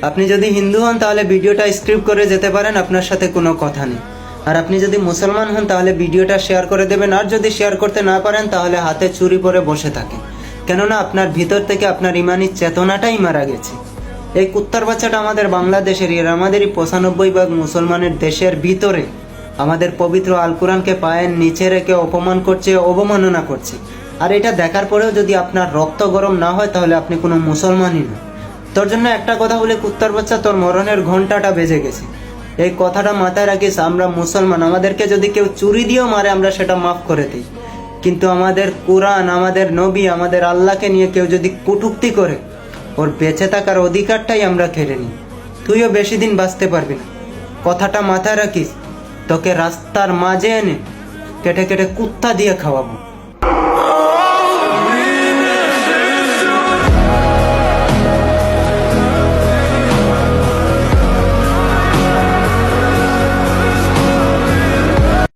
আপনি যদি হিন্দু হন তাহলে ভিডিওটা স্কিপ করে যেতে পারেন, আপনার সাথে কোনো কথা নেই। আর আপনি যদি মুসলমান হন তাহলে ভিডিওটা শেয়ার করে দেবেন, আর যদি শেয়ার করতে না পারেন তাহলে হাতে চুরি পরে বসে থাকেন, কেননা আপনার ভিতর থেকে আপনার ইমানি চেতনাটাই মারা গেছে। এই কুত্তার বাচ্চাটা আমাদের বাংলাদেশের, এর আমাদেরই 95% মুসলমানের দেশের ভিতরে আমাদের পবিত্র আল কোরআনকে পায়ের নিচে রেখে অপমান করছে, অবমাননা করছে। আর এটা দেখার পরেও যদি আপনার রক্ত গরম না হয় তাহলে আপনি কোনো মুসলমানই নয়। তোর জন্য একটা কথা বলে, কুত্তার বাচ্চা, তোর মরণের ঘন্টাটা বেজে গেছে। এই কথাটা মাথায় রাখিস, আমরা মুসলমান, আমাদেরকে যদি কেউ চুরি দিয়েও মারে আমরা সেটা মাফ করে দিই, কিন্তু আমাদের কোরআন, আমাদের নবী, আমাদের আল্লাহকে নিয়ে কেউ যদি কটূক্তি করে, ওর বেঁচে থাকার অধিকারটাই আমরা কেড়ে নিই। তুইও বেশি দিন বাঁচতে পারবি না, কথাটা মাথায় রাখিস। তোকে রাস্তার মাঝে এনে কেটে কেটে কুত্তা দিয়ে খাওয়াবো।